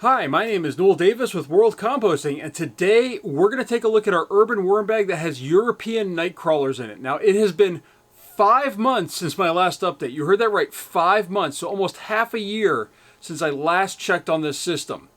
Hi, my name is Noel Davis with World Composting, and today we're going to take a look at our urban worm bag that has European night crawlers in it. Now, it has been 5 months since my last update. You heard that right, 5 months, so almost half a year since I last checked on this system.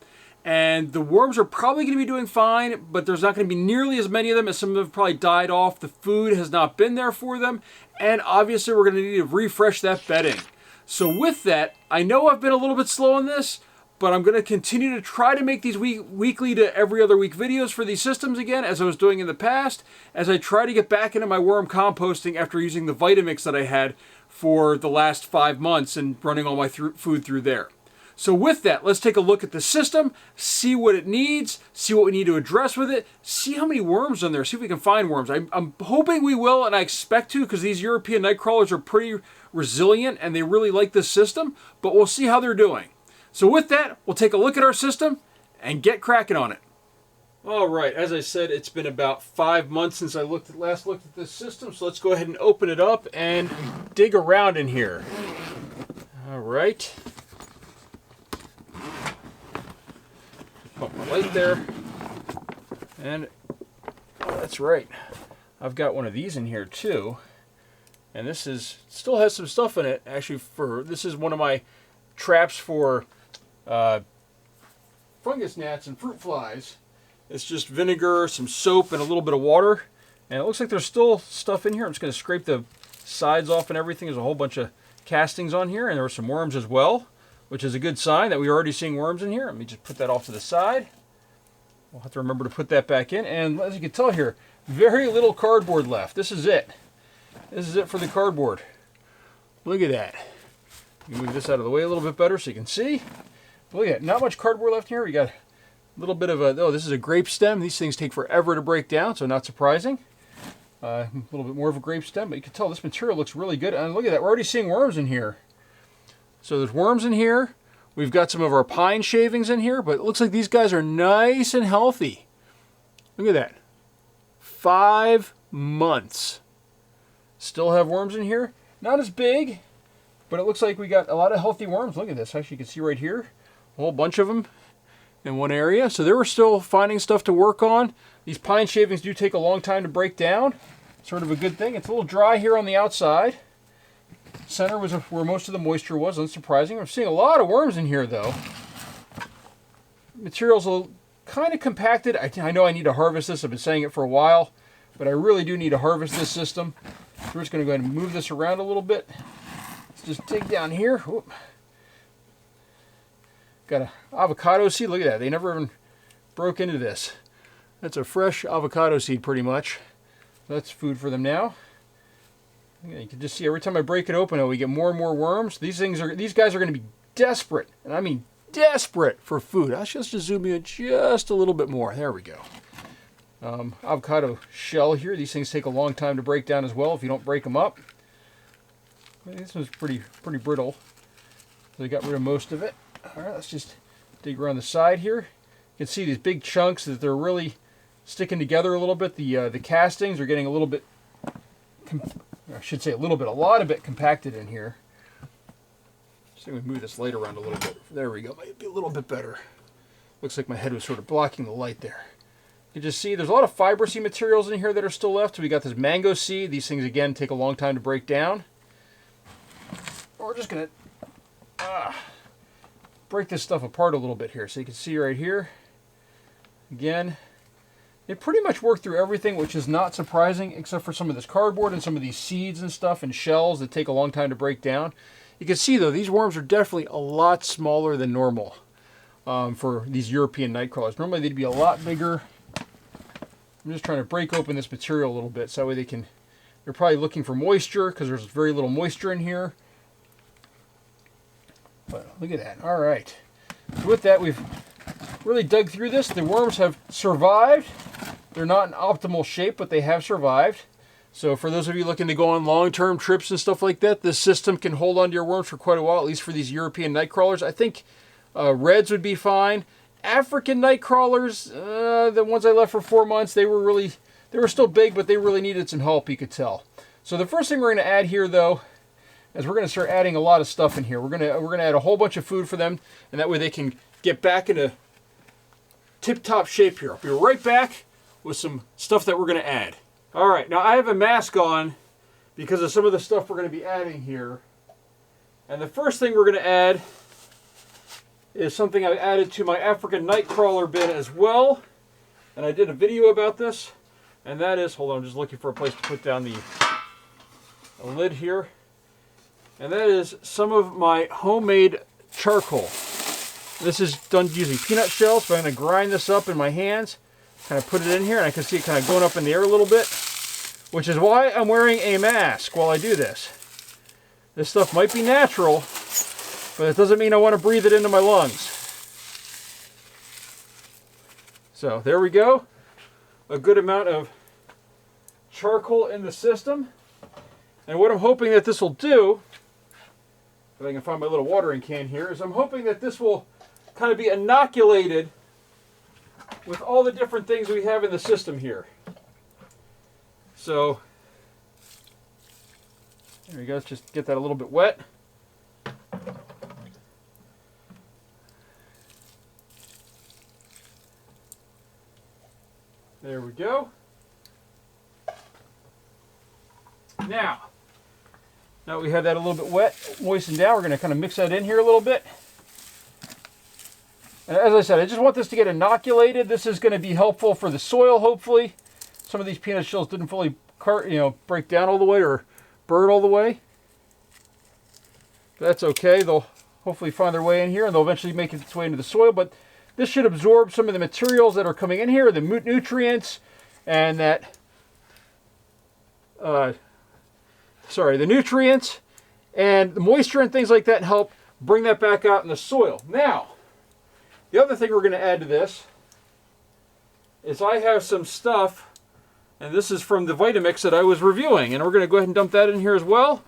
And the worms are probably going to be doing fine, but there's not going to be nearly as many of them, as some of them have probably died off. The food has not been there for them, and obviously we're going to need to refresh that bedding. So with that, I know I've been a little bit slow on this, but I'm going to continue to try to make these weekly to every other week videos for these systems again, as I was doing in the past, as I try to get back into my worm composting after using the Vitamix that I had for the last 5 months and running all my food through there. So with that, let's take a look at the system, see what it needs, see what we need to address with it, see how many worms are in there, see if we can find worms. I'm hoping we will, and I expect to, because these European night crawlers are pretty resilient and they really like this system, but we'll see how they're doing. So with that, we'll take a look at our system and get cracking on it. All right, as I said, it's been about 5 months since I last looked at this system, so let's go ahead and open it up and dig around in here. All right. Put my light there. And, oh, that's right. I've got one of these in here too. And this still has some stuff in it, actually. This is one of my traps for fungus gnats and fruit flies. It's just vinegar, some soap, and a little bit of water. And it looks like there's still stuff in here. I'm just going to scrape the sides off and everything. There's a whole bunch of castings on here, and there were some worms as well, which is a good sign that we're already seeing worms in here. Let me just put that off to the side. We'll have to remember to put that back in. And as you can tell here, very little cardboard left. This is it. This is it for the cardboard. Look at that. Move this out of the way a little bit better so you can see. Look at it. Not much cardboard left here. We got a little bit of a, oh, this is a grape stem. These things take forever to break down, so not surprising. A little bit more of a grape stem, but you can tell this material looks really good. And look at that. We're already seeing worms in here. So there's worms in here. We've got some of our pine shavings in here, but it looks like these guys are nice and healthy. Look at that. 5 months. Still have worms in here. Not as big, but it looks like we got a lot of healthy worms. Look at this. Actually, you can see right here, a whole bunch of them in one area. So they were still finding stuff to work on. These pine shavings do take a long time to break down. Sort of a good thing. It's a little dry here on the outside. Center was where most of the moisture was, unsurprising. I'm seeing a lot of worms in here, though. Material's kind of compacted. I know I need to harvest this. I've been saying it for a while, but I really do need to harvest this system. We're just going to go ahead and move this around a little bit. Let's just dig down here. Whoop. Got an avocado seed. Look at that. They never even broke into this. That's a fresh avocado seed, pretty much. That's food for them now. You can just see every time I break it open, we get more and more worms. These guys are going to be desperate, and I mean desperate for food. I'll just zoom in just a little bit more. There we go. Avocado shell here. These things take a long time to break down as well if you don't break them up. This one's pretty brittle. So I got rid of most of it. All right, let's just dig around the side here. You can see these big chunks that they're really sticking together a little bit. The castings are getting a little bit, I should say a lot of it compacted in here. So we move this light around a little bit. There we go. Might be a little bit better. Looks like my head was sort of blocking the light there. You can just see there's a lot of fibrous materials in here that are still left. So we got this mango seed. These things, again, take a long time to break down. We're just going to break this stuff apart a little bit here. So you can see right here. Again, they pretty much worked through everything, which is not surprising, except for some of this cardboard and some of these seeds and stuff and shells that take a long time to break down. You can see, though, these worms are definitely a lot smaller than normal for these European night crawlers. Normally, they'd be a lot bigger. I'm just trying to break open this material a little bit so that way they're probably looking for moisture because there's very little moisture in here. But look at that. All right. So with that, we've really dug through this. The worms have survived. They're not in optimal shape, but they have survived. So for those of you looking to go on long-term trips and stuff like that, this system can hold on to your worms for quite a while, at least for these European night crawlers. I think reds would be fine. African night crawlers, the ones I left for 4 months, they were still big, but they really needed some help, you could tell. So the first thing we're going to add here, though, is we're going to start adding a lot of stuff in here. We're going to add a whole bunch of food for them, and that way they can get back into tip-top shape here. I'll be right back with some stuff that we're going to add. All right, now I have a mask on because of some of the stuff we're going to be adding here. And the first thing we're going to add is something I added to my African nightcrawler bin as well. And I did a video about this. And that is, hold on, I'm just looking for a place to put down the lid here. And that is some of my homemade charcoal. This is done using peanut shells, but I'm going to grind this up in my hands, kind of put it in here, and I can see it kind of going up in the air a little bit, which is why I'm wearing a mask while I do this. This stuff might be natural, but it doesn't mean I want to breathe it into my lungs. So there we go. A good amount of charcoal in the system. And what I'm hoping that this will do, if I can find my little watering can here, is I'm hoping that this will kind of be inoculated with all the different things we have in the system here. So there we go. Let's just get that a little bit wet. There we go. Now we have that a little bit wet, moistened down, we're going to kind of mix that in here a little bit. And as I said, I just want this to get inoculated. This is going to be helpful for the soil, hopefully. Some of these peanut shells didn't fully break down all the way or burn all the way. But that's okay. They'll hopefully find their way in here, and they'll eventually make its way into the soil. But this should absorb some of the materials that are coming in here, the nutrients, and that... the nutrients and the moisture and things like that, and help bring that back out in the soil. Now, the other thing we're going to add to this is I have some stuff, and this is from the Vitamix that I was reviewing, and we're going to go ahead and dump that in here as well.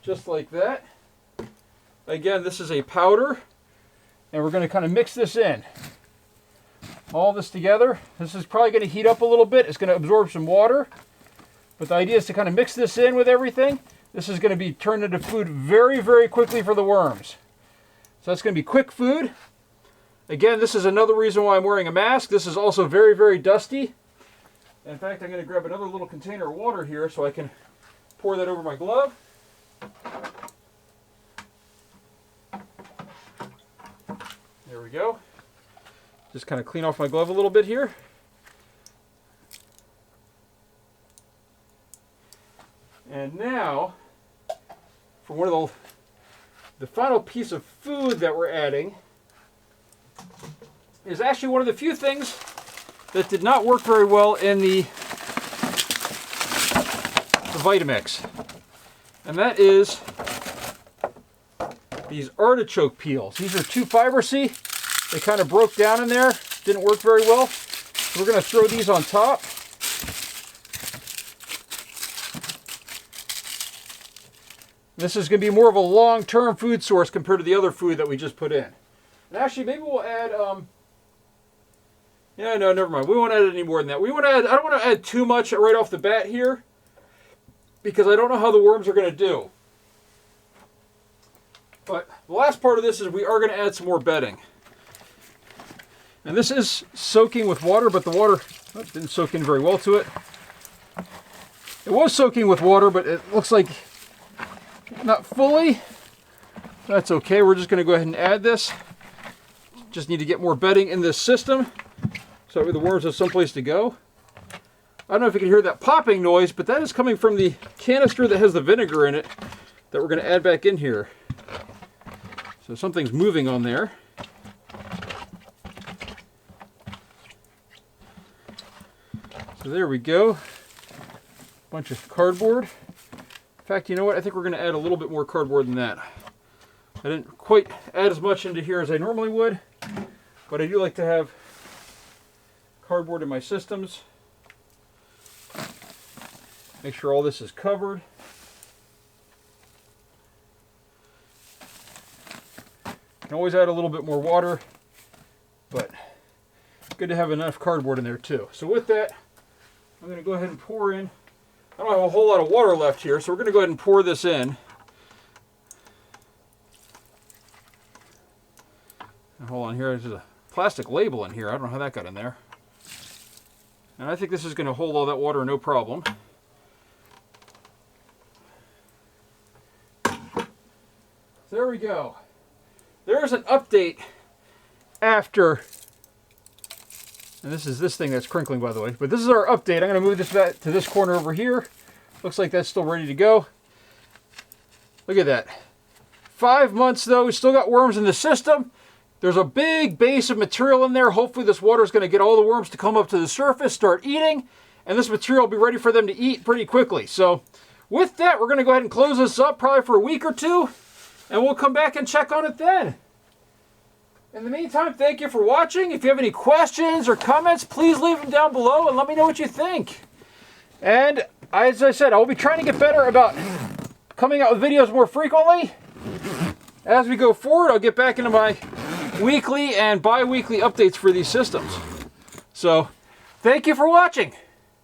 Just like that. Again, this is a powder, and we're going to kind of mix this in. All this together. This is probably going to heat up a little bit. It's going to absorb some water. But the idea is to kind of mix this in with everything. This is going to be turned into food very, very quickly for the worms. So that's going to be quick food. Again, this is another reason why I'm wearing a mask. This is also very, very dusty. In fact, I'm going to grab another little container of water here so I can pour that over my glove. There we go. Just kind of clean off my glove a little bit here. And now, for one of the final piece of food that we're adding, is actually one of the few things that did not work very well in the Vitamix. And that is these artichoke peels. These are too fibrous-y. They kind of broke down in there. Didn't work very well. So we're going to throw these on top. This is going to be more of a long-term food source compared to the other food that we just put in. And actually, maybe we'll add, yeah, no, never mind. We won't add any more than that. I don't want to add too much right off the bat here, because I don't know how the worms are going to do. But the last part of this is we are going to add some more bedding. And this is soaking with water, but the water didn't soak in very well to it. It was soaking with water, but it looks like not fully. That's okay. We're just going to go ahead and add this. Just need to get more bedding in this system so that the worms have someplace to go. I don't know if you can hear that popping noise, but that is coming from the canister that has the vinegar in it that we're going to add back in here. So something's moving on there. So there we go. Bunch of cardboard. In fact, you know what? I think we're going to add a little bit more cardboard than that. I didn't quite add as much into here as I normally would, but I do like to have cardboard in my systems. Make sure all this is covered. Can always add a little bit more water, but good to have enough cardboard in there too. So with that, I'm going to go ahead and pour in. I don't have a whole lot of water left here, so we're going to go ahead and pour this in. Hold on here, there's a plastic label in here. I don't know how that got in there. And I think this is going to hold all that water no problem. There we go. There's an update after, and this is this thing that's crinkling, by the way, but this is our update. I'm going to move this back to this corner over here. Looks like that's still ready to go. Look at that. 5 months though, we still got worms in the system. There's a big base of material in there. Hopefully this water is going to get all the worms to come up to the surface, start eating, and this material will be ready for them to eat pretty quickly. So with that, we're going to go ahead and close this up probably for a week or two, and we'll come back and check on it then. In the meantime, thank you for watching. If you have any questions or comments, please leave them down below and let me know what you think. And as I said, I'll be trying to get better about coming out with videos more frequently. As we go forward, I'll get back into my weekly and bi-weekly updates for these systems. So, thank you for watching.